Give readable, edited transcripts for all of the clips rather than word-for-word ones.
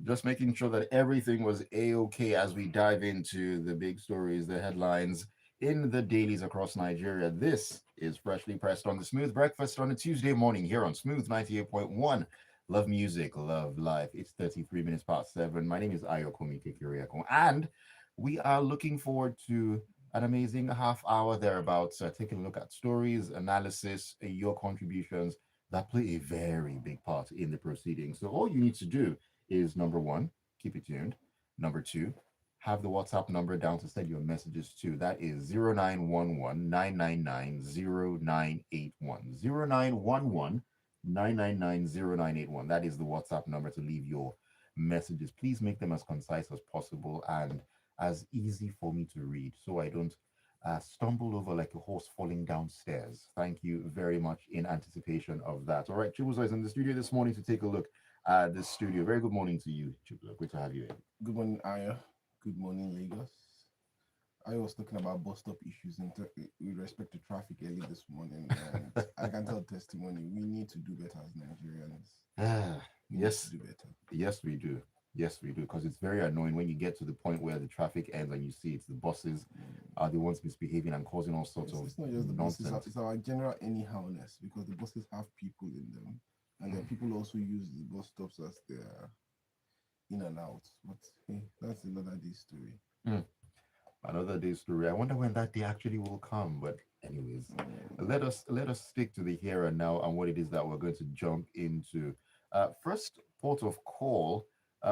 Just making sure that everything was a-okay as we dive into the big stories, the headlines in the dailies across Nigeria. This is Freshly Pressed on the Smooth Breakfast on a Tuesday morning here on Smooth 98.1. Love music, love life. It's 33 minutes past 7. My name is Ayokunmi, and we are looking forward to an amazing half hour thereabouts, taking a look at stories, analysis, your contributions that play a very big part in the proceedings. So all you need to do is number one, keep it tuned. Number two, have the WhatsApp number down to send your messages to. That is 0911 999 0981. 0911 That is the WhatsApp number to leave your messages. Please make them as concise as possible and as easy for me to read so I don't stumble over like a horse falling downstairs. Thank you very much in anticipation of that. All right, Chibuzor is in the studio this morning to take a look at the studio. Very good morning to you, Chibuzor. Good to have you in. Good morning, Aya. Good morning, Lagos. I was talking about bus stop issues with respect to traffic early this morning, and I can tell testimony. We need to do better as Nigerians. Ah, We need to yes, do better. yes, we do. Yes, we do. Because it's very annoying when you get to the point where the traffic ends and you see it's the buses are the ones misbehaving and causing all sorts Yes, of it's not just the buses, nonsense. it's our general anyhowness because the buses have people in them, and then people also use the bus stops as their in and out. But hey, that's another day story. Mm. Another day's story. I wonder when that day actually will come. But anyways, Mm, let us stick to the here and now and what it is that we're going to jump into. First port of call.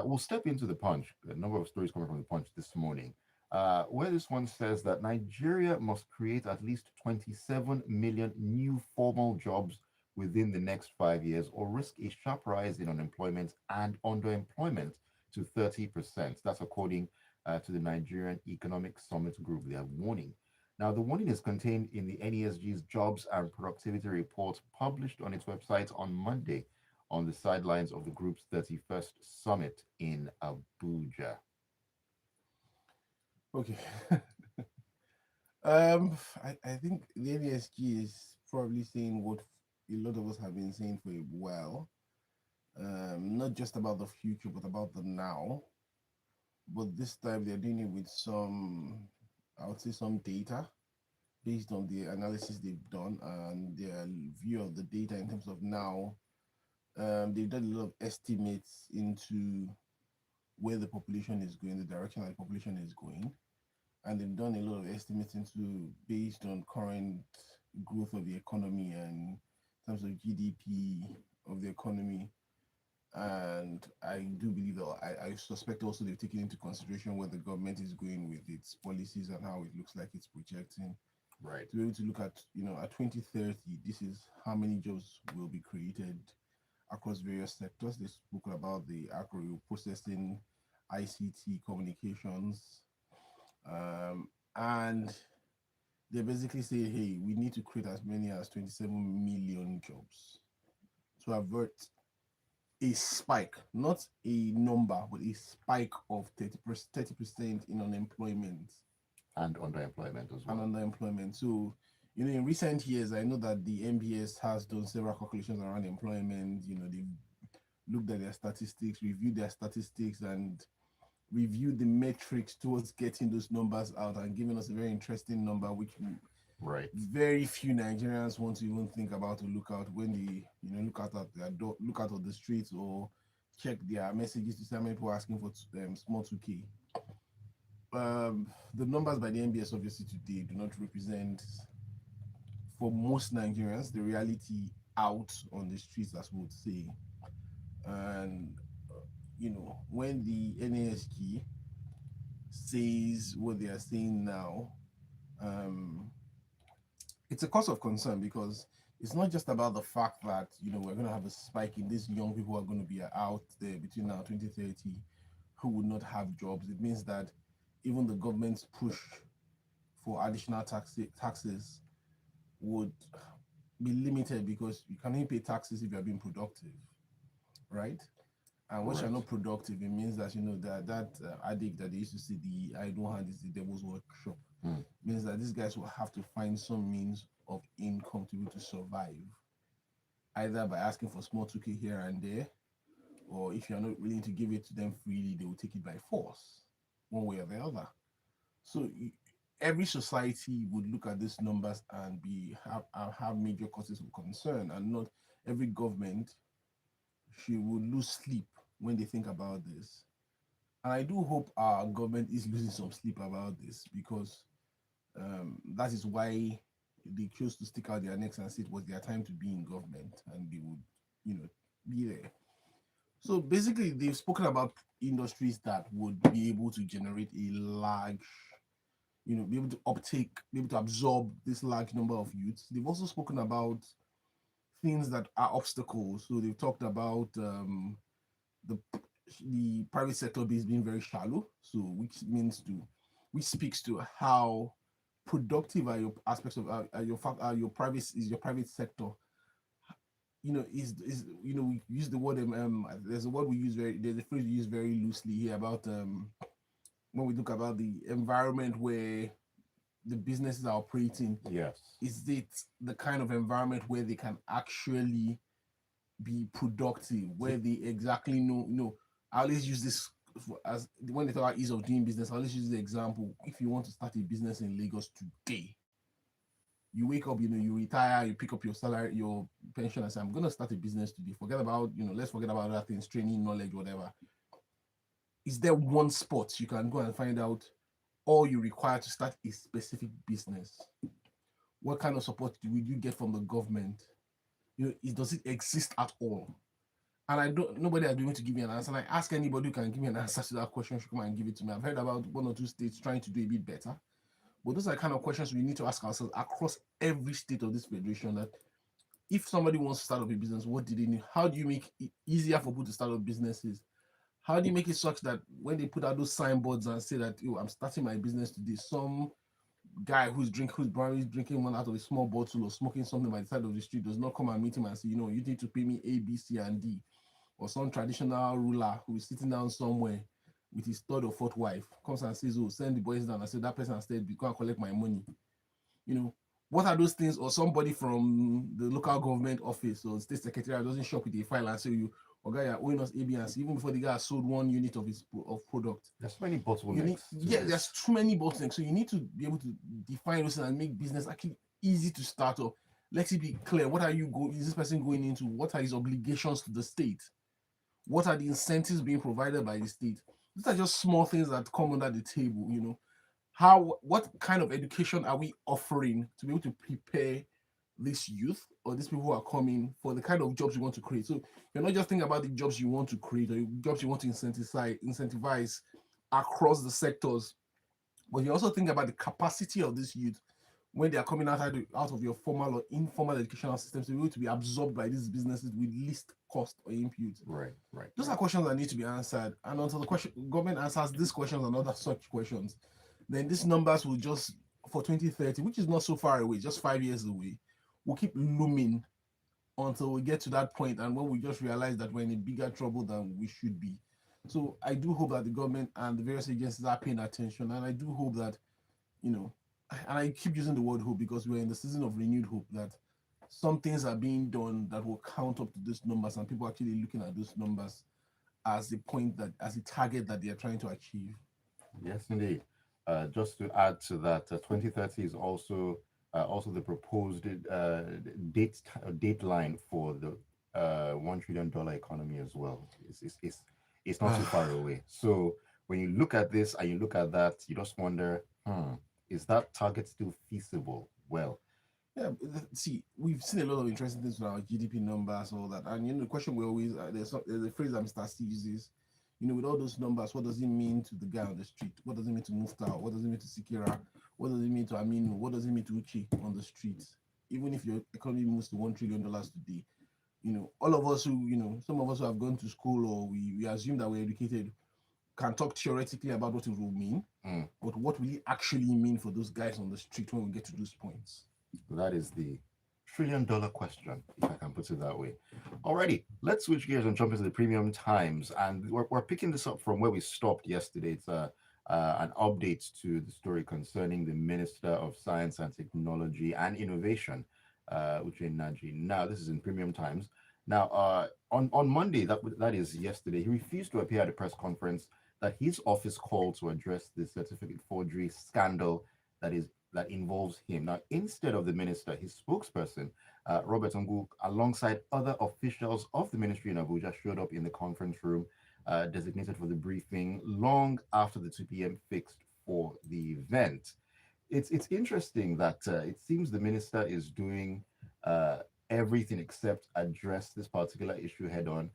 We'll step into the punch. A number of stories coming from the punch this morning. Where this one says that Nigeria must create at least 27 million new formal jobs within the next 5 years or risk a sharp rise in unemployment and underemployment to 30%. That's according to the Nigerian Economic Summit Group. They are warning. Now, the warning is contained in the NESG's Jobs and Productivity Report published on its website on Monday on the sidelines of the group's 31st summit in Abuja. okay. I think the NESG is probably saying what a lot of us have been saying for a while. Not just about the future, but about the now. But this time they're doing it with I would say, some data based on the analysis they've done and their view of the data in terms of now. They've done a lot of estimates into where the population is going, the direction that the population is going, and they've done a lot of estimates into based on current growth of the economy and in terms of GDP of the economy. And I do believe that I suspect also they've taken into consideration where the government is going with its policies and how it looks like it's projecting Right. to be able to look at, at 2030, this is how many jobs will be created across various sectors. They spoke about the agro processing, ICT, communications, and they basically say, hey, we need to create as many as 27 million jobs to avert a spike, not a number, but a spike of 30% in unemployment And underemployment as and well. underemployment. So, in recent years, I know that the MBS has done several calculations around employment. They've looked at their statistics, reviewed their statistics, and reviewed the metrics towards getting those numbers out and giving us a very interesting number, which Right. very few Nigerians want to even think about or look out when they, look out at their door, look out on the streets or check their messages to see how many people are asking for small 2K. The numbers by the MBS obviously today do not represent for most Nigerians the reality out on the streets, as we would say. And when the NASG says what they are saying now, um, it's a cause of concern because it's not just about the fact that we're going to have a spike in these young people who are going to be out there between now 2030 who would not have jobs. It means that even the government's push for additional taxes would be limited because you can only pay taxes if you are being productive, right? And once you're Right. not productive, it means that that addict that they used to say the idle hand is the devil's workshop. Mm. Means that these guys will have to find some means of income to be able to survive, either by asking for small 2K here and there, or if you're not willing to give it to them freely, they will take it by force, one way or the other. So every society would look at these numbers and have major causes of concern, and not every government she would lose sleep when they think about this. And I do hope our government is losing some sleep about this, because that is why they chose to stick out their necks and say it was their time to be in government, and they would, be there. So basically, they've spoken about industries that would be able to generate a large, be able to be able to absorb this large number of youths. They've also spoken about things that are obstacles. So they've talked about the the private sector base being very shallow. So which speaks to how productive are your aspects of your private sector. We use the word there's a word we use very there's a phrase we use very loosely here about when we look about the environment where the businesses are operating. Yes. Is it the kind of environment where they can actually be productive, where they exactly know? I always use this as when they talk about ease of doing business. I always use the example: if you want to start a business in Lagos today, you wake up, you retire, you pick up your salary, your pension, and say, "I'm gonna start a business today." Forget about, let's forget about other things, training, knowledge, whatever. Is there one spot you can go and find out all you require to start a specific business? What kind of support will you get from the government? Does it exist at all? And nobody has been able to give me an answer. And I ask anybody who can give me an answer to that question should come and give it to me. I've heard about one or two states trying to do a bit better, but those are the kind of questions we need to ask ourselves across every state of this federation. That if somebody wants to start up a business, what do they need? How do you make it easier for people to start up businesses? How do you make it such that when they put out those signboards and say that, I'm starting my business today, some guy who's drinking one out of a small bottle or smoking something by the side of the street does not come and meet him and say, you need to pay me A, B, C, and D? Or some traditional ruler who is sitting down somewhere with his third or fourth wife comes and says, "Oh, send the boys down." I said, "That person has said, go and collect my money." What are those things? Or somebody from the local government office or state secretariat doesn't show up with a file and say, "Okay, you're owing us A, B, and C," even before the guy has sold one unit of his product. There's so many bottlenecks. There's too many bottlenecks. So you need to be able to define those and make business actually easy to start up. Let it be clear. What are is this person going into? What are his obligations to the state? What are the incentives being provided by the state? These are just small things that come under the table. What kind of education are we offering to be able to prepare this youth or these people who are coming for the kind of jobs you want to create? So you're not just thinking about the jobs you want to create or jobs you want to incentivize across the sectors, but you also think about the capacity of this youth when they are coming out of your formal or informal educational systems to be able to be absorbed by these businesses with least cost or input. Right. Those are questions that need to be answered. And until the government answers these questions and other such questions, then these numbers will just, for 2030, which is not so far away, just 5 years away, will keep looming until we get to that point, and when we just realize that we're in a bigger trouble than we should be. So I do hope that the government and the various agencies are paying attention, and I do hope that, and I keep using the word hope because we're in the season of renewed hope, that some things are being done that will count up to these numbers, and people actually looking at those numbers as a target that they are trying to achieve. Yes, indeed. Just to add to that, 2030 is also the proposed dateline for the $1 trillion economy as well. It's not too far away. So when you look at this and you look at that, you just wonder, is that target still feasible? Well, yeah, see, we've seen a lot of interesting things with our GDP numbers, all that, and the question we always there's a phrase that Mr. C uses. With all those numbers, what does it mean to the guy on the street? What does it mean to Mufta? What does it mean to Sikira? What does it mean to Aminu? What does it mean to Uche on the streets? Even if your economy moves to $1 trillion today, all of us who, some of us who have gone to school or we assume that we're educated can talk theoretically about what it will mean, but what will it actually mean for those guys on the street when we get to those points? That is the $1 trillion question, if I can put it that way. Alrighty, let's switch gears and jump into the premium times. And we're picking this up from where we stopped yesterday. It's an update to the story concerning the Minister of Science and Technology and Innovation, Uche Nnaji. Now, this is in premium times. Now, on Monday, that is yesterday, he refused to appear at a press conference that his office called to address the certificate forgery scandal that involves him. Now, instead of the minister, his spokesperson, Robert Ngu, alongside other officials of the ministry in Abuja, showed up in the conference room designated for the briefing long after the 2 p.m. fixed for the event. It's interesting that it seems the minister is doing everything except address this particular issue head on.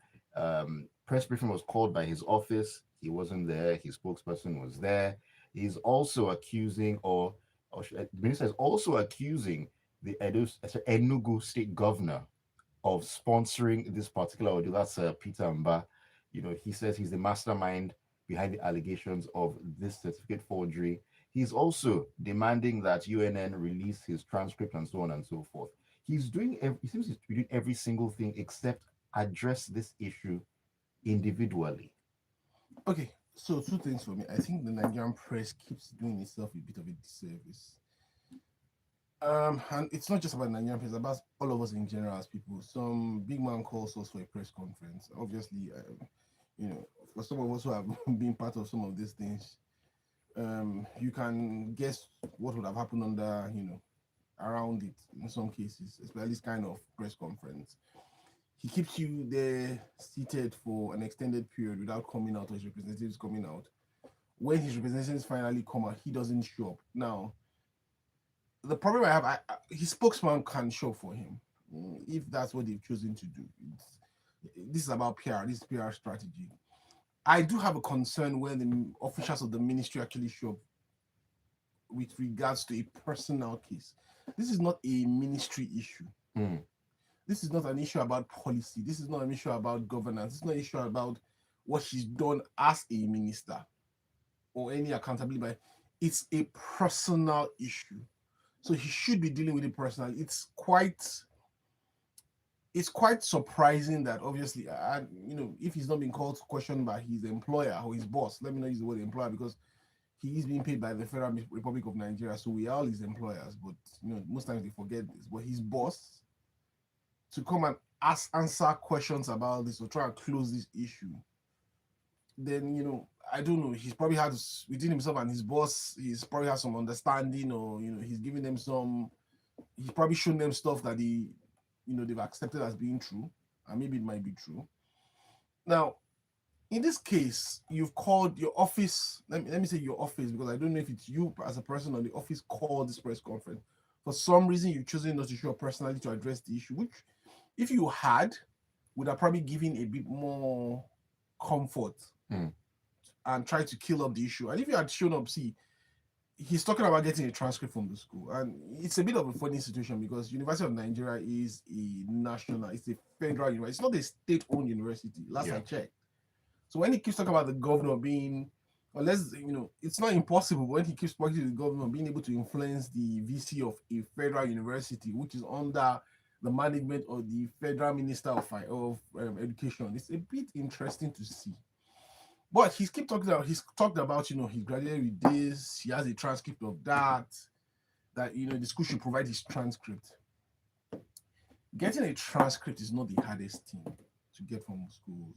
Press briefing was called by his office. He wasn't there. His spokesperson was there. He's also accusing, the minister is also accusing the Enugu state governor of sponsoring this particular audio. That's Peter Mba. He says he's the mastermind behind the allegations of this certificate forgery. He's also demanding that UNN release his transcript and so on and so forth. He seems to be doing every single thing except address this issue individually. Okay, so two things for me. I think the Nigerian press keeps doing itself a bit of a disservice. And it's not just about Nigerian press, it's about all of us in general as people. Some big man calls us for a press conference. Obviously, for some of us who have been part of some of these things, you can guess what would have happened around it in some cases, especially this kind of press conference. He keeps you there seated for an extended period without coming out or his representatives coming out. When his representatives finally come out, he doesn't show up. Now, the problem I have, his spokesman can show for him if that's what they've chosen to do. This is about PR, this is PR strategy. I do have a concern when the officials of the ministry actually show up with regards to a personal case. This is not a ministry issue. This is not an issue about policy. This is not an issue about governance. It's not an issue about what she's done as a minister or any accountability. But it's a personal issue. So he should be dealing with it personally. It's quite surprising that obviously, if he's not being called to question by his employer or his boss, let me not use the word employer because he is being paid by the Federal Republic of Nigeria, so we are all his employers. But most times they forget this. But his boss to come and answer questions about this or try and close this issue, then I don't know. He's probably had within himself and his boss. He's probably has some understanding, or he's giving them some. He's probably shown them stuff that they've accepted as being true, and maybe it might be true. Now, in this case, you've called your office. Let me say your office because I don't know if it's you as a person or the office called this press conference. For some reason, you've chosen not to show up personally to address the issue, which, if you had, would have probably given a bit more comfort and tried to kill up the issue. And if you had shown up, see, he's talking about getting a transcript from the school, and it's a bit of a funny situation because University of Nigeria is it's a federal university. It's not a state-owned university. Last I checked. So when he keeps talking about the governor being, it's not impossible. But when he keeps talking to the governor being able to influence the VC of a federal university, which is under the management of the Federal Minister of Education, it's a bit interesting to see. But he's talked about, he graduated with this, he has a transcript of that the school should provide his transcript. Getting a transcript is not the hardest thing to get from schools,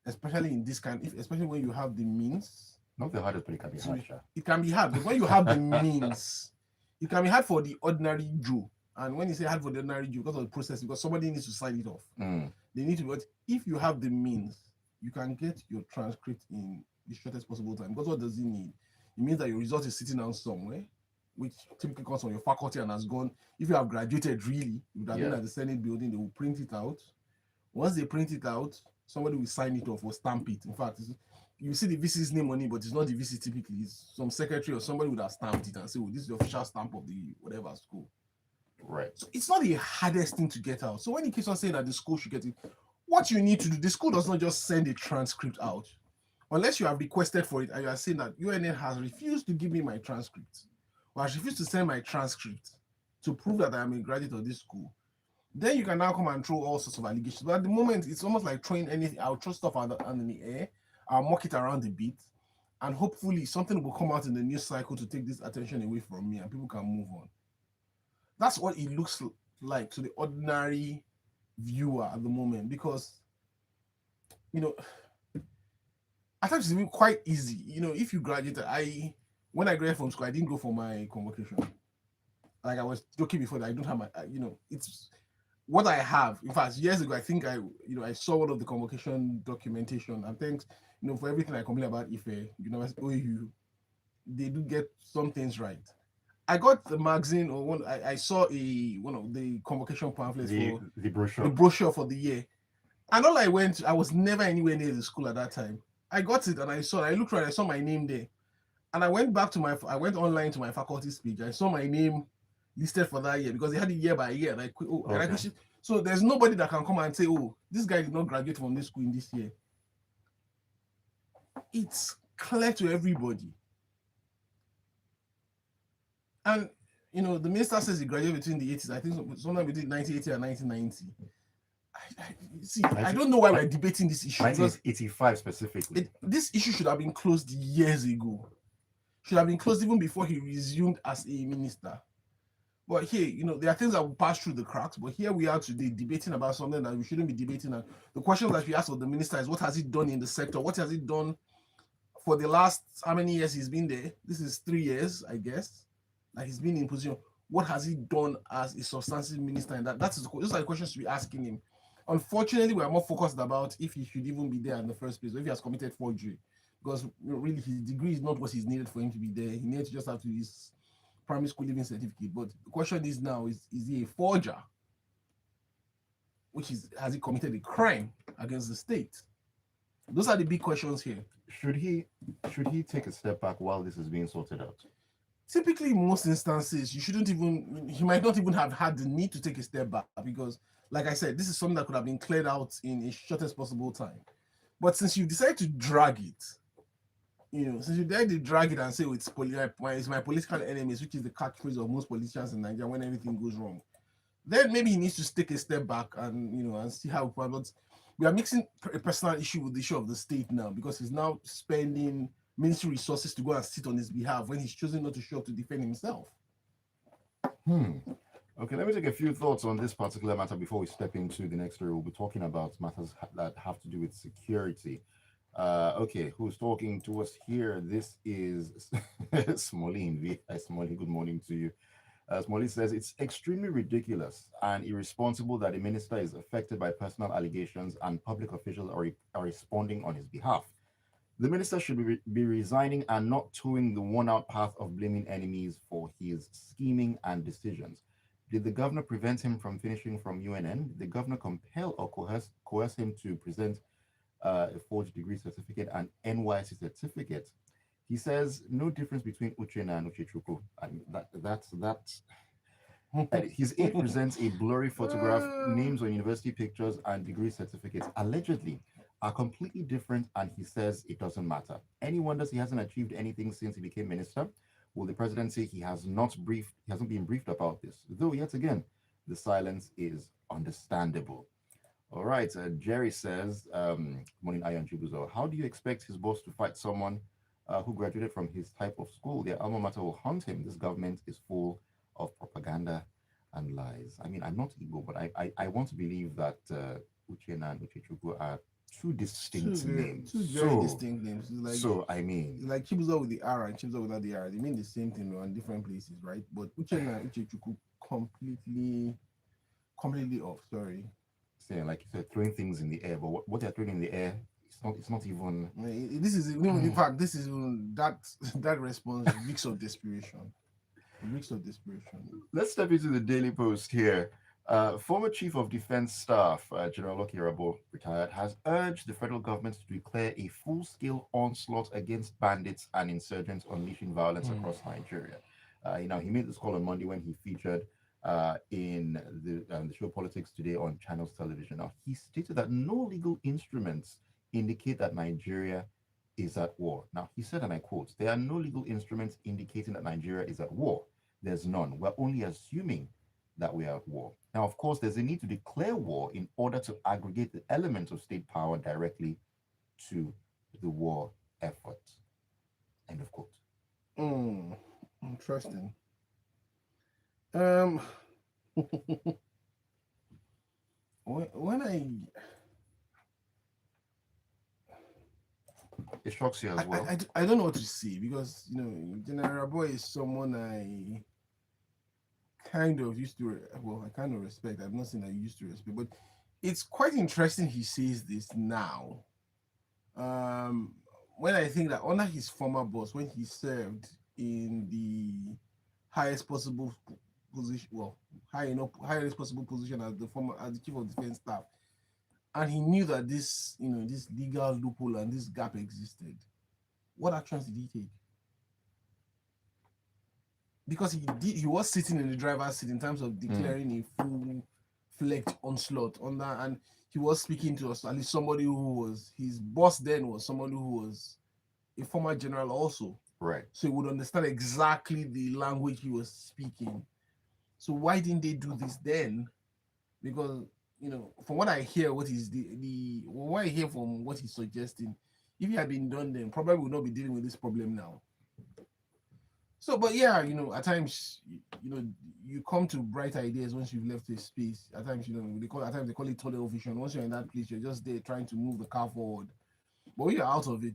especially in this especially when you have the means. Not the hardest, but it can be hard. It can be hard, but when you have the means, it can be hard for the ordinary Jew. And when you say hard for the ordinary Jew, because of the process, because somebody needs to sign it off. They need to, but if you have the means, you can get your transcript in the shortest possible time. Because what does it mean? It means that your result is sitting down somewhere, which typically comes from your faculty and has gone. If you have graduated, really, you would have been at the Senate building, they will print it out. Once they print it out, somebody will sign it off or stamp it. In fact, you see the VC's name on it, but it's not the VC typically. It's some secretary or somebody would have stamped it and say, this is the official stamp of the whatever school. Right. So it's not the hardest thing to get out. So when he keeps on saying that the school should get it, what you need to do, the school does not just send a transcript out. Unless you have requested for it and you are saying that UNN has refused to give me my transcript or has refused to send my transcript to prove that I am a graduate of this school, then you can now come and throw all sorts of allegations. But at the moment, it's almost like throwing anything. I'll throw stuff out in the air, I'll mock it around a bit, and hopefully something will come out in the news cycle to take this attention away from me and people can move on. That's what it looks like to the ordinary viewer at the moment because, you know, at times it's even quite easy. You know, if you graduated, when I graduated from school, I didn't go for my convocation. Like I was joking before that I don't have my, it's what I have. In fact, years ago, I think I saw one of the convocation documentation, and thanks, for everything I complain about Ife, University OU, they do get some things right. I got the magazine or one. I saw one of the convocation pamphlets The for the the brochure. brochure for the year, and all I was never anywhere near the school at that time. I got it and I looked around, I saw my name there, and I went online to my faculty's page. I saw my name listed for that year because they had it year by year. And Okay. so there's nobody that can come and say, oh, this guy did not graduate from this school in this year. It's clear to everybody. And the minister says he graduated between the 80s. I think somewhere between 1980 and 1990. I don't know why we're debating this issue. 1985 specifically. This issue should have been closed years ago. Should have been closed even before he resumed as a minister. But here, there are things that will pass through the cracks. But here we are today debating about something that we shouldn't be debating. And the question that we ask of the minister is, what has he done in the sector? What has he done for the last, how many years he's been there? This is 3 years, I guess, that he's been in position. What has he done as a substantive minister? And those are the questions to be asking him. Unfortunately, we are more focused about if he should even be there in the first place, or if he has committed forgery. Because really, his degree is not what is needed for him to be there. He needs to just have to his primary school living certificate. But the question is now: is he a forger? Has he committed a crime against the state? Those are the big questions here. Should he take a step back while this is being sorted out? Typically, in most instances, he might not even have had the need to take a step back because, like I said, this is something that could have been cleared out in a shortest possible time. But since you decided to drag it, since you decided to drag it and say, oh, it's my political enemies, which is the catchphrase of most politicians in Nigeria when everything goes wrong, then maybe he needs to take a step back and and see how. But we are mixing a personal issue with the issue of the state now because he's now spending ministry resources to go and sit on his behalf when he's choosing not to show up to defend himself. Okay, let me take a few thoughts on this particular matter before we step into the next story. We'll be talking about matters that have to do with security. Okay, who's talking to us here? This is Smolin. Smolin, good morning to you. Smolin says it's extremely ridiculous and irresponsible that a minister is affected by personal allegations and public officials are responding on his behalf. The minister should be resigning and not towing the worn-out path of blaming enemies for his scheming and decisions. Did the governor prevent him from finishing from UNN? Did the governor compel or coerce him to present a forged degree certificate and NYC certificate? He says no difference between Uche Nnaji and Uche Chukwu. His aide presents a blurry photograph, names on university pictures, and degree certificates allegedly are completely different, and he says it doesn't matter. Any wonders he hasn't achieved anything since he became minister? Will the president say he hasn't been briefed about this? Though yet again, the silence is understandable. All right, Jerry says, morning Ayon Chibuzor, how do you expect his boss to fight someone who graduated from his type of school? Their alma mater will hunt him. This government is full of propaganda and lies. I mean, I'm not Igbo, but I want to believe that Uchenna and Uchechukwu are two distinct names. Two very distinct names. I mean, like Chibuzor with the R and Chibuzor without the R. They mean the same thing on different places, right? But Uchenna and Uchechukwu completely off. Sorry. Saying like you said, throwing things in the air, but what they're throwing in the air, it's not even. This is in fact, this is that response mix of desperation. Let's step into the Daily Post here. Former Chief of Defense Staff, General Lucky Rabo, retired, has urged the federal government to declare a full-scale onslaught against bandits and insurgents unleashing violence across Nigeria. He made this call on Monday when he featured in the show Politics Today on Channels Television. Now, he stated that no legal instruments indicate that Nigeria is at war. Now, he said, and I quote, "There are no legal instruments indicating that Nigeria is at war. There's none. We're only assuming that we are at war." Now, of course, there's a need to declare war in order to aggregate the elements of state power directly to the war effort. End of quote. Interesting. when It shocks you as well. I don't know what to say, because General Boy is someone I kind of used to I kind of respect. I'm not saying I used to respect, but it's quite interesting he says this now. Um, when I think that under his former boss, when he served in the highest possible position, well, highest possible position as the chief of defense staff, and he knew that this legal loophole and this gap existed, what actions did he take? Because he was sitting in the driver's seat in terms of Mm, declaring a full-fledged onslaught on that, and he was speaking to us, at least somebody who was his boss then was somebody who was a former general also, right. so he would understand exactly the language he was speaking. So why didn't they do this then? Because from what I hear, what is the what I hear from what he's suggesting, if it had been done then, probably would not be dealing with this problem now. So, but yeah, at times, you come to bright ideas once you've left a space. At times, at times they call it tunnel vision. Once you're in that place, you're just there trying to move the car forward. But when you're out of it,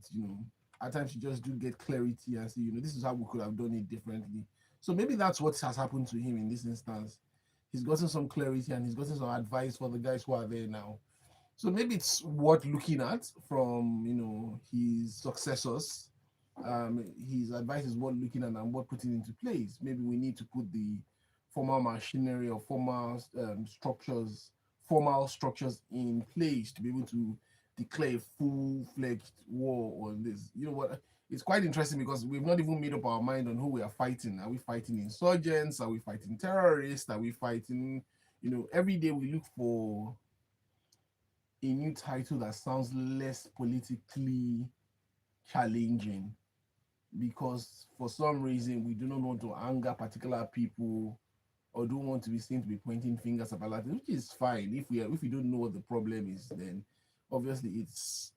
at times you just do get clarity and see, this is how we could have done it differently. So maybe that's what has happened to him in this instance. He's gotten some clarity and he's gotten some advice for the guys who are there now. So maybe it's worth looking at from his successors. His advice is worth looking at and worth putting into place. Maybe we need to put the formal machinery or formal structures in place to be able to declare a full-fledged war on this. You know what? It's quite interesting because we've not even made up our mind on who we are fighting. Are we fighting insurgents? Are we fighting terrorists? Are we fighting? Every day we look for a new title that sounds less politically challenging, because for some reason we do not want to anger particular people or don't want to be seen to be pointing fingers at other things, which is fine. If we don't know what the problem is, then obviously it's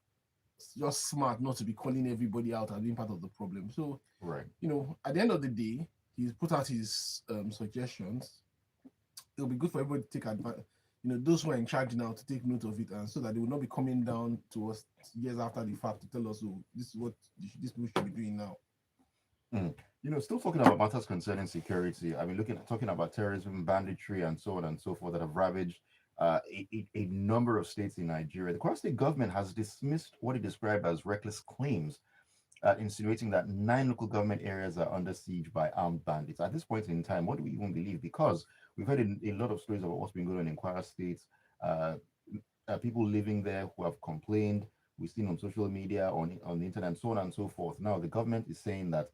just smart not to be calling everybody out and being part of the problem. So Right. at the end of the day, he's put out his suggestions. It'll be good for everybody to take advantage. Those who are in charge now to take note of it, and so that they will not be coming down to us years after the fact to tell us, oh, this is what this people should be doing now. Mm. Still talking about matters concerning security. I mean, talking about terrorism, banditry, and so on and so forth that have ravaged a number of states in Nigeria. The Kwara State government has dismissed what it described as reckless claims, insinuating that 9 local government areas are under siege by armed bandits. At this point in time, what do we even believe? Because we've heard a lot of stories about what's been going on in Kwara State. Uh, People living there who have complained. We've seen on social media, on the internet, and so on and so forth. Now, the government is saying that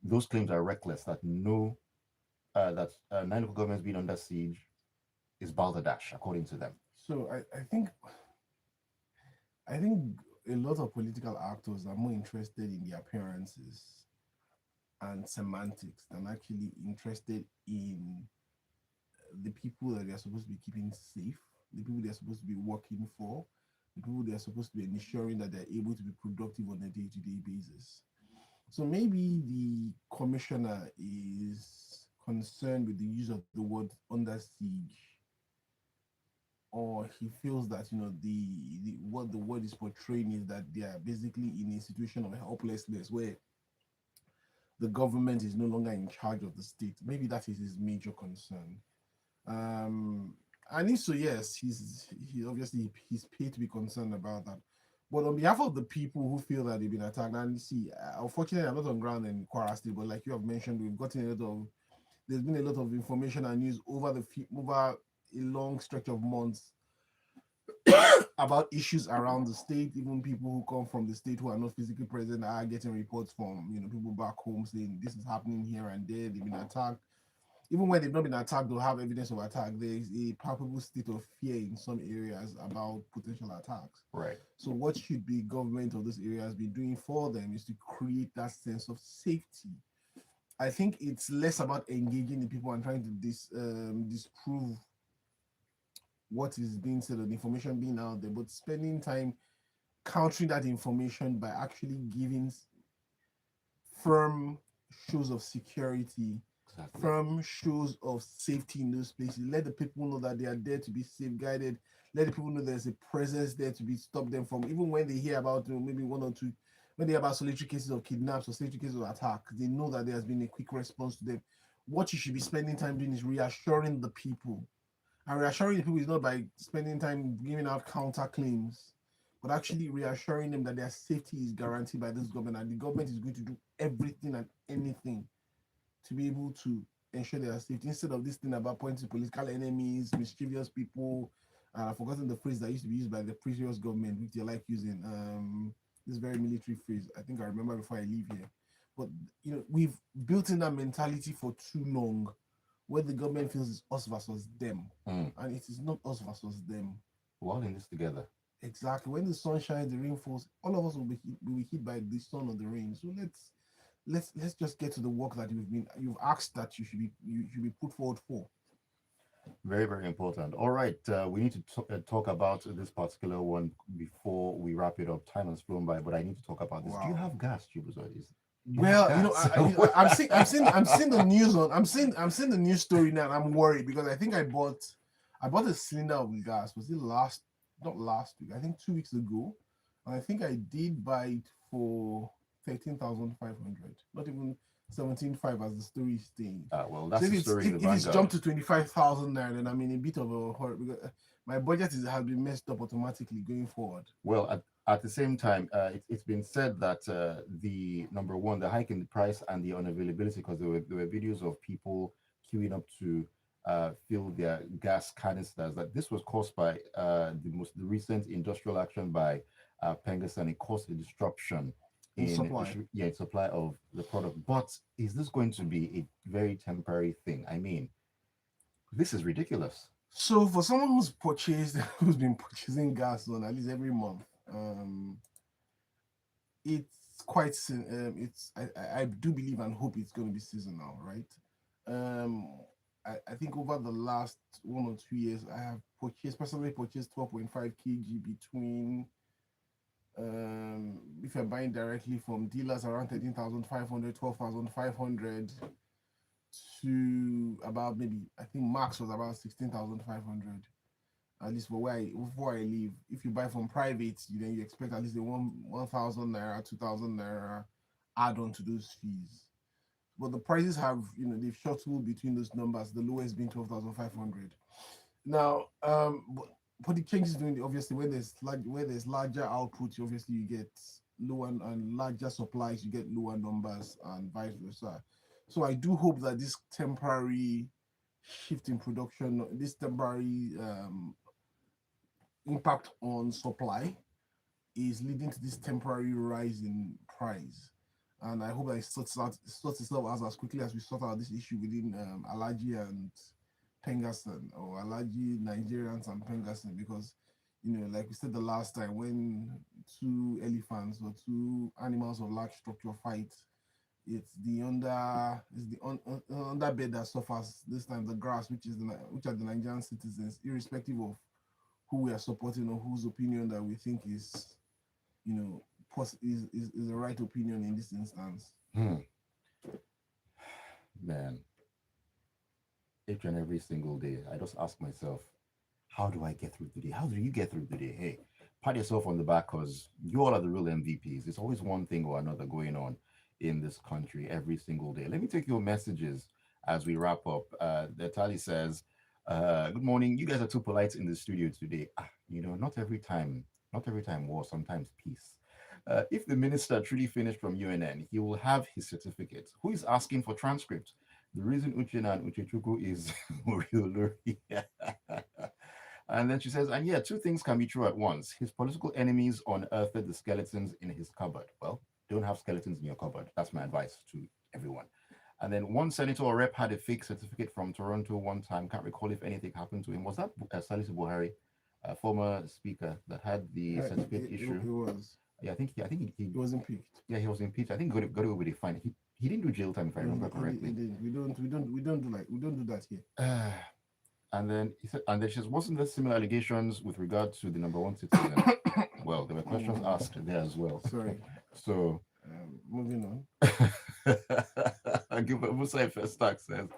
those claims are reckless. That no, that 9 local governments being under siege is balderdash, according to them. So I think a lot of political actors are more interested in the appearances and semantics than actually interested in the people that they're supposed to be keeping safe, the people they're supposed to be working for, the people they're supposed to be ensuring that they're able to be productive on a day-to-day basis. So maybe the commissioner is concerned with the use of the word under siege, or he feels that the what the word is portraying is that they are basically in a situation of helplessness where the government is no longer in charge of the state. Maybe that is his major concern. Um, and so yes, he obviously he's paid to be concerned about that. But on behalf of the people who feel that they've been attacked, and see, unfortunately, I'm not on ground in Kwara State, but like you have mentioned, there's been a lot of information and news over a long stretch of months about issues around the state. Even people who come from the state who are not physically present are getting reports from people back home saying this is happening here and there. They've been attacked. Even when they've not been attacked, they'll have evidence of attack. There is a palpable state of fear in some areas about potential attacks. Right. So, what should the government of those areas be doing for them is to create that sense of safety. I think it's less about engaging the people and trying to disprove what is being said or the information being out there, but spending time countering that information by actually giving firm shows of security, Exactly. firm shows of safety in those places. Let the people know that they are there to be safeguarded. let the people know there's a presence there to be stop them from, even when they hear about maybe one or two, when they hear about solitary cases of kidnaps or solitary cases of attack, they know that there has been a quick response to them. What you should be spending time doing is reassuring the people. And reassuring the people is not by spending time giving out counter claims, but actually reassuring them that their safety is guaranteed by this government and the government is going to do everything and anything to be able to ensure their safety, instead of this thing about pointing to political enemies, mischievous people. I've forgotten the phrase that used to be used by the previous government, which they like using. This very military phrase. I think I remember before I leave here. But we've built in that mentality for too long, where the government feels it's us versus them, and it is not us versus them. We're all in this together. Exactly. When the sun shines, the rain falls. All of us will be hit by the sun or the rain. So let's just get to the work that you've asked that you should be put forward for. Very, very important. All right, we need to talk about this particular one before we wrap it up. Time has flown by, but I need to talk about this. Do you Wow. have gas, Chibuzor? Well, I'm seeing the news I'm seeing the news story now, and I'm worried because I bought a cylinder of gas. Was it not last week? I think 2 weeks ago, and I think I did buy it for 13,500. Not even 17,500 as the story is saying. Well, So that's the story in the if it's Vanguard. jumped to 25,000 naira, then I'm in a bit of a hurry because my budget has been messed up automatically going forward. Well, at the same time, it's been said that the number one, the hike in the price and the unavailability, because there were videos of people queuing up to fill their gas canisters, that this was caused by the recent industrial action by Pengas, and it caused a disruption In in supply. supply of the product. But is this going to be a very temporary thing? I mean, this is ridiculous. So for someone who's been purchasing gas on at least every month, it's it's I do believe and hope it's going to be seasonal, right? Um, I think over the last 1 or 2 years, I have personally purchased 12.5 kg between, if you're buying directly from dealers, around 13,500, 12,500, to about, maybe I think max was about 16,500, at least for before I leave. If you buy from private, then you expect at least a 1,000 naira, 2,000 naira add on to those fees. But the prices have, they've shuttled between those numbers, the lowest being 12,500. Now, but the changes doing, obviously, where there's larger output, obviously you get lower, and larger supplies, you get lower numbers, and vice versa. So I do hope that this temporary shift in production, this temporary impact on supply, is leading to this temporary rise in price. And I hope that it sorts itself out as quickly as we sort out this issue within Alaji and Pengaston, or Alaji Nigerians and Pengaston, because like we said the last time, when two elephants or two animals of large structure fight, it's the underbed that suffers this time, the grass, which are the Nigerian citizens, irrespective of who we are supporting or whose opinion that we think is you know is the right opinion in this instance. Hmm. Man, each and every single day, I just ask myself, how do I get through the day? How do you get through the day? Hey, pat yourself on the back, because you all are the real MVPs. It's always one thing or another going on in this country every single day. Let me take your messages as we wrap up. The tally says, good morning. You guys are too polite in the studio today. Not every time war, sometimes peace. If the minister truly finished from UNN, he will have his certificate. Who is asking for transcript? The reason Uchenna and Uchechukwu is Oriolori. And then she says, and yeah, two things can be true at once. His political enemies unearthed the skeletons in his cupboard. Well, don't have skeletons in your cupboard. That's my advice to everyone. And then one senator or rep had a fake certificate from Toronto one time. Can't recall if anything happened to him. Was that Salisu Buhari, a former speaker, that had the certificate issue? It was. Yeah, I think he was impeached. Yeah, he was impeached. I think got away with a fine. He didn't do jail time, if I remember correctly. We don't do that here. And then he said, and then she says, wasn't there similar allegations with regard to the number one citizen? Well, there were questions asked there as well. Sorry. So moving on. Gilbert Musa Festac says,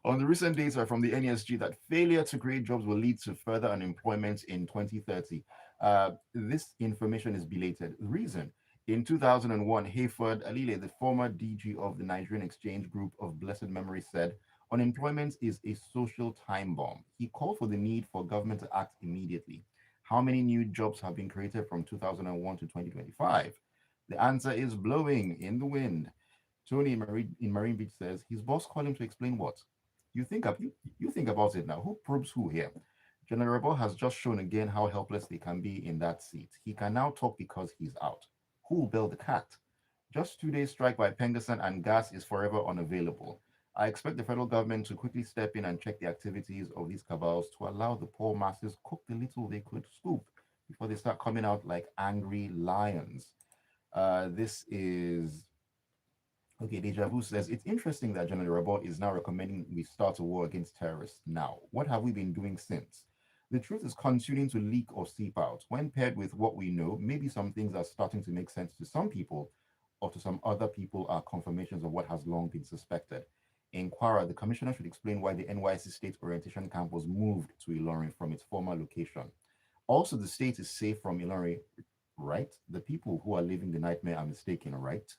On the recent data from the NESG that failure to create jobs will lead to further unemployment in 2030. This information is belated. Reason: in 2001, Hayford Alile, the former DG of the Nigerian Exchange Group of blessed memory, said, unemployment is a social time bomb. He called for the need for government to act immediately. How many new jobs have been created from 2001 to 2025? The answer is blowing in the wind. Tony in Marine Beach says his boss called him to explain what. You think about it now. Who probes who here? General Rebo has just shown again how helpless they can be in that seat. He can now talk because he's out. Who will bail the cat? Just 2 days strike by Pengassan and gas is forever unavailable. I expect the federal government to quickly step in and check the activities of these cabals to allow the poor masses cook the little they could scoop before they start coming out like angry lions. This is okay. Deja Vu says it's interesting that General Rabo is now recommending we start a war against terrorists now. What have we been doing since? The truth is continuing to leak or seep out. When paired with what we know, maybe some things are starting to make sense to some people, or to some other people are confirmations of what has long been suspected. In Kwara, the commissioner should explain why the NYC State Orientation Camp was moved to Ilorin from its former location. Also, the state is safe from Ilorin, right? The people who are living the nightmare are mistaken, right?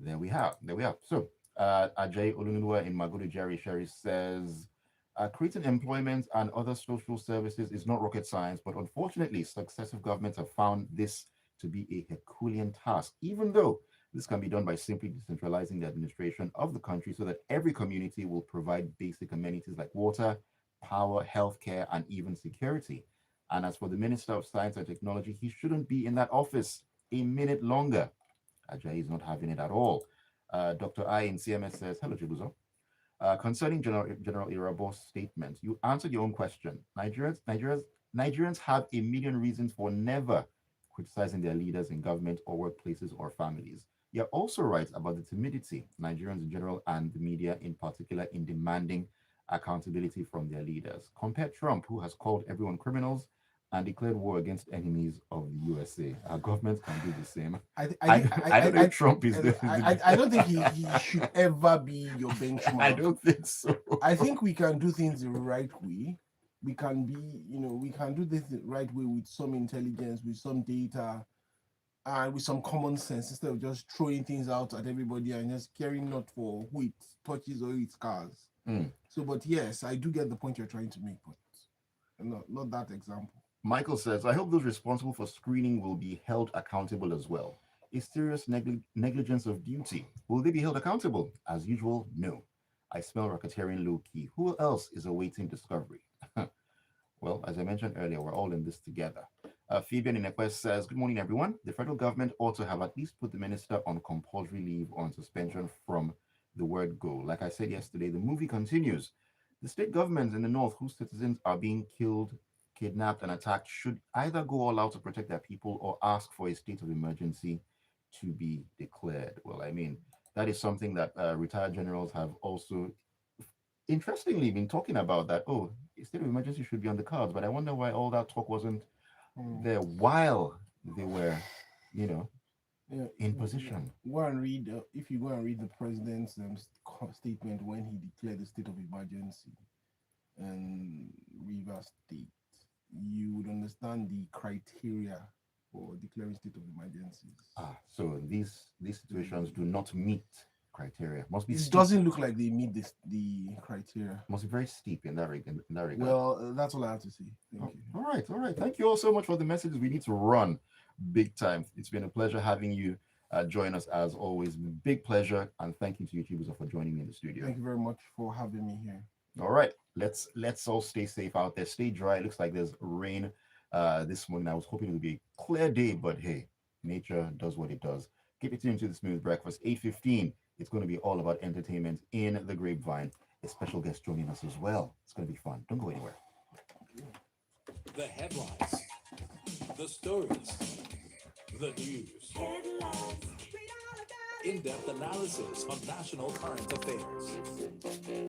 There we have. There we have. So, Ajay Olunulua in Magodo Jerry Sherry says, creating employment and other social services is not rocket science, but unfortunately, successive governments have found this to be a Herculean task, even though this can be done by simply decentralizing the administration of the country so that every community will provide basic amenities like water, power, healthcare, and even security. And as for the Minister of Science and Technology, he shouldn't be in that office a minute longer. Ajayi is not having it at all. Dr. I in CMS says, hello, Chibuzor. Concerning General Irabo's statement, you answered your own question. Nigerians have a million reasons for never criticizing their leaders in government or workplaces or families. You're also right about the timidity, Nigerians in general and the media in particular, in demanding accountability from their leaders. Compare Trump, who has called everyone criminals and declared war against enemies of the USA. Our government can do the same. I don't know if Trump is I don't think he should ever be your benchmark. I don't think so. I think we can do things the right way. We can we can do this the right way with some intelligence, with some data, and with some common sense instead of just throwing things out at everybody and just caring not for who it touches or who it scars. So, but yes, I do get the point you're trying to make, but not that example. Michael says, I hope those responsible for screening will be held accountable as well. A serious negligence of duty. Will they be held accountable? As usual, no. I smell racketeering low key. Who else is awaiting discovery? Well, as I mentioned earlier, we're all in this together. Fabian in Equest says, good morning, everyone. The federal government ought to have at least put the minister on compulsory leave or on suspension from the word go. Like I said yesterday, the movie continues. The state governments in the north whose citizens are being killed, kidnapped, and attacked should either go all out to protect their people or ask for a state of emergency to be declared. Well, I mean, that is something that retired generals have also interestingly been talking about, that, oh, a state of emergency should be on the cards. But I wonder why all that talk wasn't there while they were, in position. Go and read, if you go and read the president's statement when he declared the state of emergency and Rivers State, you would understand the criteria for declaring state of emergencies. So these situations do not meet criteria. Must be. It doesn't look like they meet the criteria. Must be very steep in that regard. Well, that's all I have to say. Thank you. All right. Thank you all so much for the messages. We need to run big time. It's been a pleasure having you join us as always. Big pleasure, and thank you to you, Chibuzor, for joining me in the studio. Thank you very much for having me here. All right, let's all stay safe out there. Stay dry. It looks like there's rain this morning. I was hoping it would be a clear day, but hey, nature does what it does. Keep it tuned to the Smooth Breakfast. 8:15. It's going to be all about entertainment in the Grapevine. A special guest joining us as well. It's going to be fun. Don't go anywhere. The headlines, the stories, the news. In-depth analysis on national current affairs.